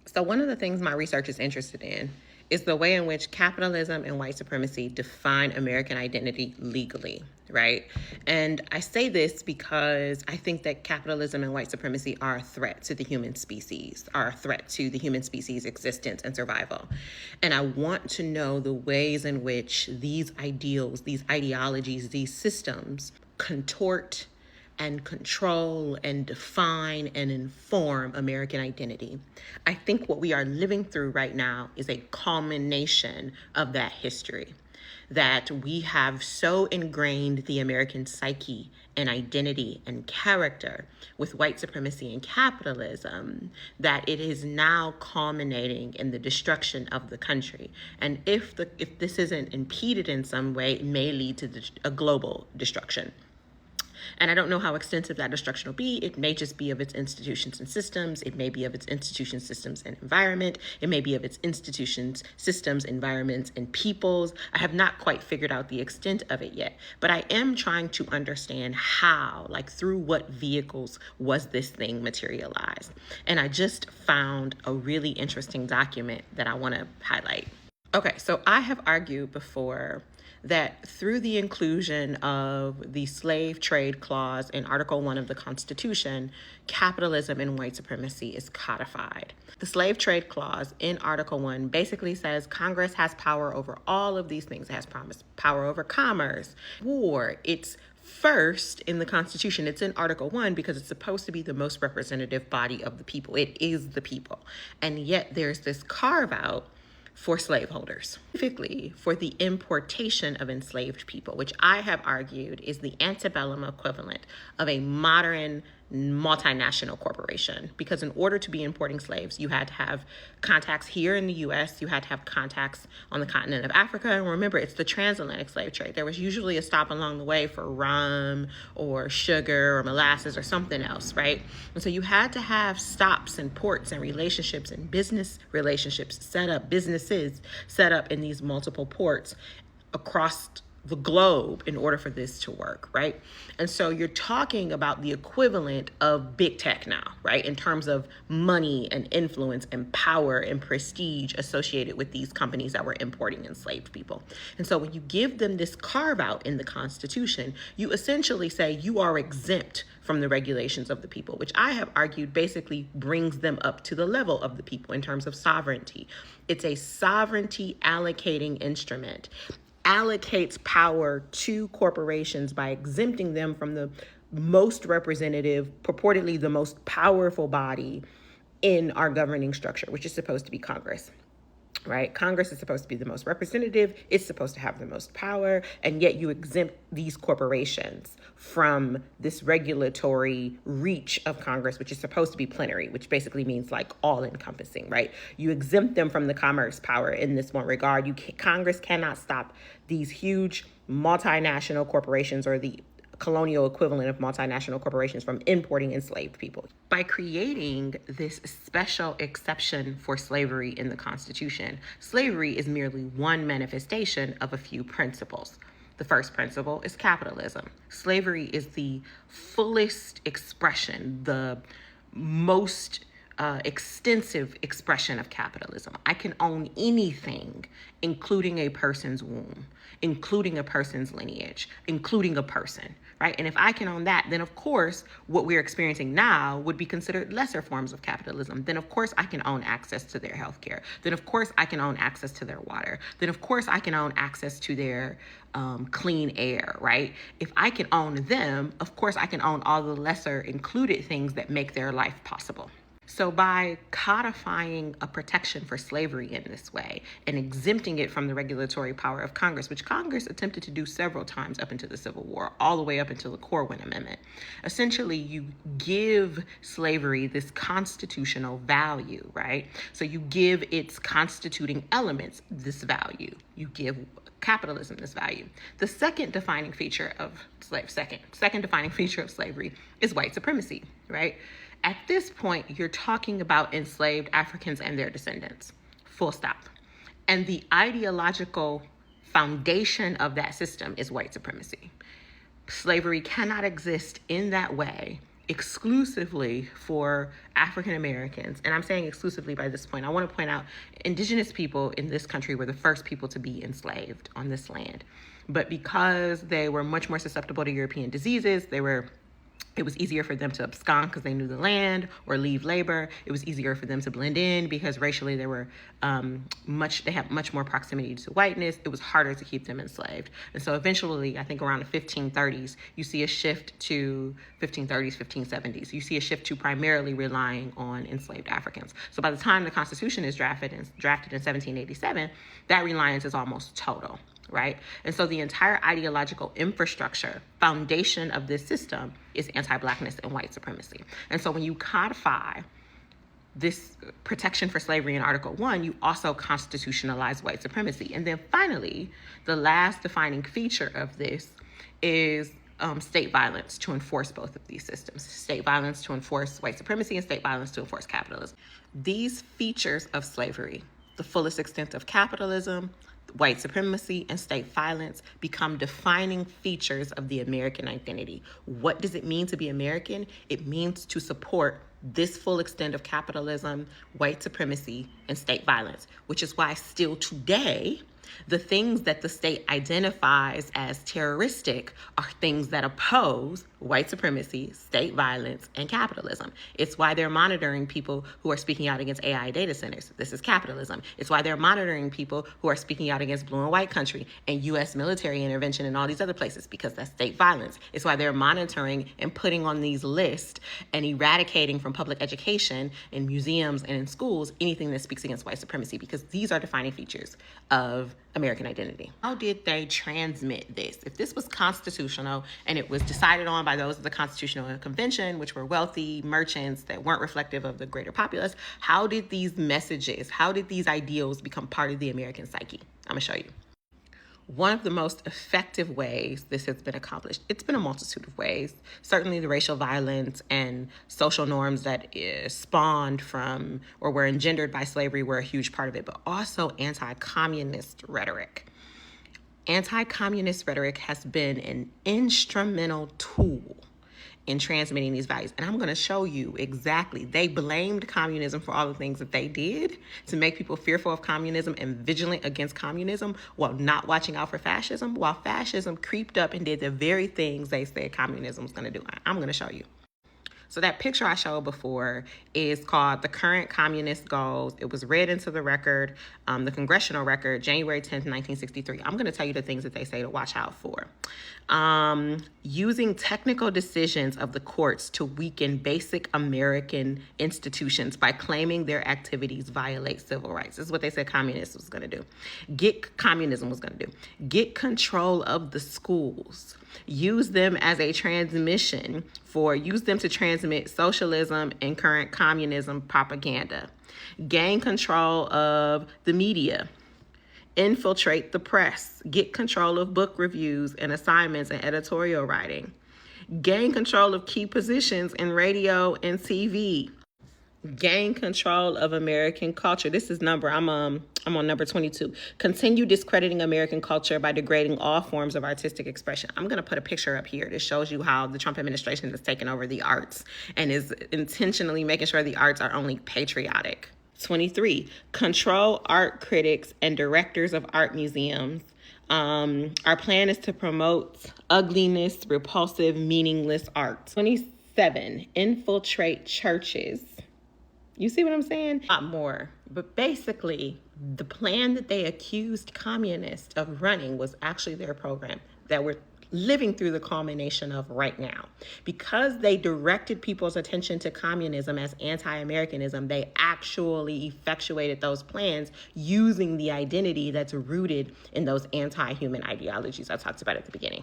So one of the things my research is interested in is the way in which capitalism and white supremacy define American identity legally, right? And I say this because I think that capitalism and white supremacy are a threat to the human species, are a threat to the human species' existence and survival. And I want to know the ways in which these ideals, these ideologies, these systems contort and control and define and inform American identity. I think what we are living through right now is a culmination of that history. That we have so ingrained the American psyche and identity and character with white supremacy and capitalism that it is now culminating in the destruction of the country. And if this isn't impeded in some way, it may lead to a global destruction. And I don't know how extensive that destruction will be. It may just be of its institutions and systems. It may be of its institutions, systems, and environment. It may be of its institutions, systems, environments, and peoples. I have not quite figured out the extent of it yet, but I am trying to understand how, like through what vehicles was this thing materialized. And I just found a really interesting document that I want to highlight. Okay, so I have argued before that through the inclusion of the slave trade clause in Article 1 of the Constitution, capitalism and white supremacy is codified. The slave trade clause in Article 1 basically says Congress has power over all of these things. It has power over commerce, war. It's first in the Constitution. It's in Article 1 because it's supposed to be the most representative body of the people. It is the people. And yet there's this carve out for slaveholders, specifically for the importation of enslaved people, which I have argued is the antebellum equivalent of a modern multinational corporation. Because in order to be importing slaves, you had to have contacts here in the US, you had to have contacts on the continent of Africa. And remember, it's the transatlantic slave trade. There was usually a stop along the way for rum or sugar or molasses or something else, right? And so you had to have stops and ports and relationships and business relationships set up, businesses set up in these multiple ports across the globe in order for this to work, right? And so you're talking about the equivalent of big tech now, right? In terms of money and influence and power and prestige associated with these companies that were importing enslaved people. And so when you give them this carve out in the Constitution, you essentially say you are exempt from the regulations of the people, which I have argued basically brings them up to the level of the people in terms of sovereignty. It's a sovereignty allocating instrument, allocates power to corporations by exempting them from the most representative, purportedly the most powerful body in our governing structure, which is supposed to be Congress. Right? Congress is supposed to be the most representative. It's supposed to have the most power. And yet you exempt these corporations from this regulatory reach of Congress, which is supposed to be plenary, which basically means like all encompassing, right? You exempt them from the commerce power in this one regard. Congress cannot stop these huge multinational corporations or the colonial equivalent of multinational corporations from importing enslaved people. By creating this special exception for slavery in the Constitution, slavery is merely one manifestation of a few principles. The first principle is capitalism. Slavery is the fullest expression, the most extensive expression of capitalism. I can own anything, including a person's womb, including a person's lineage, including a person, right? And if I can own that, then of course, what we're experiencing now would be considered lesser forms of capitalism. Then of course, I can own access to their healthcare. Then of course, I can own access to their water. Then of course, I can own access to their clean air, right? If I can own them, of course, I can own all the lesser included things that make their life possible. So by codifying a protection for slavery in this way and exempting it from the regulatory power of Congress, which Congress attempted to do several times up into the Civil War, all the way up until the Corwin Amendment, essentially you give slavery this constitutional value, right? So you give its constituting elements this value. You give capitalism this value. The second defining feature of slavery is white supremacy, right? At this point, you're talking about enslaved Africans and their descendants, full stop. And the ideological foundation of that system is white supremacy. Slavery cannot exist in that way exclusively for African Americans. And I'm saying exclusively by this point. I want to point out indigenous people in this country were the first people to be enslaved on this land. But because they were much more susceptible to European diseases, it was easier for them to abscond because they knew the land or leave labor. It was easier for them to blend in because racially they had much more proximity to whiteness. It was harder to keep them enslaved. And so eventually, I think around the 1530s, you see a shift to 1530s, 1570s. You see a shift to primarily relying on enslaved Africans. So by the time the Constitution is drafted in 1787, that reliance is almost total. Right? And so the entire ideological infrastructure, foundation of this system is anti-Blackness and white supremacy. And so when you codify this protection for slavery in Article 1, you also constitutionalize white supremacy. And then finally, the last defining feature of this is state violence to enforce both of these systems. State violence to enforce white supremacy and state violence to enforce capitalism. These features of slavery, the fullest extent of capitalism, white supremacy, and state violence, become defining features of the American identity. What does it mean to be American? It means to support this full extent of capitalism, white supremacy, and state violence, which is why still today, the things that the state identifies as terroristic are things that oppose white supremacy, state violence, and capitalism. It's why they're monitoring people who are speaking out against AI data centers. This is capitalism. It's why they're monitoring people who are speaking out against blue and white country and U.S. military intervention and all these other places, because that's state violence. It's why they're monitoring and putting on these lists and eradicating from public education in museums and in schools anything that speaks against white supremacy, because these are defining features of American identity. How did they transmit this? If this was constitutional and it was decided on by those of the Constitutional Convention, which were wealthy merchants that weren't reflective of the greater populace, how did these messages, how did these ideals become part of the American psyche? I'm gonna show you. One of the most effective ways this has been accomplished, it's been a multitude of ways. Certainly the racial violence and social norms that spawned from or were engendered by slavery were a huge part of it, but also anti-communist rhetoric. Anti-communist rhetoric has been an instrumental tool in transmitting these values. And I'm going to show you exactly. They blamed communism for all the things that they did to make people fearful of communism and vigilant against communism, while not watching out for fascism, while fascism creeped up and did the very things they said communism was going to do. I'm going to show you. So that picture I showed before is called The Current Communist Goals. It was read into the record, the congressional record, January 10th, 1963. I'm going to tell you the things that they say to watch out for. Using technical decisions of the courts to weaken basic American institutions by claiming their activities violate civil rights. This is what they said communism was going to do. Communism was going to do. Get control of the schools. Use them as a use them to transmit socialism and current communism propaganda. Gain control of the media. Infiltrate the press. Get control of book reviews and assignments and editorial writing. Gain control of key positions in radio and TV. Gain control of American culture. This is I'm on number 22. Continue discrediting American culture by degrading all forms of artistic expression. I'm going to put a picture up here that shows you how the Trump administration has taken over the arts and is intentionally making sure the arts are only patriotic. 23, control art critics and directors of art museums. Our plan is to promote ugliness, repulsive, meaningless art. 27, infiltrate churches. You see what I'm saying? A lot more. But basically, the plan that they accused communists of running was actually their program that we're living through the culmination of right now. Because they directed people's attention to communism as anti-Americanism, they actually effectuated those plans using the identity that's rooted in those anti-human ideologies I talked about at the beginning.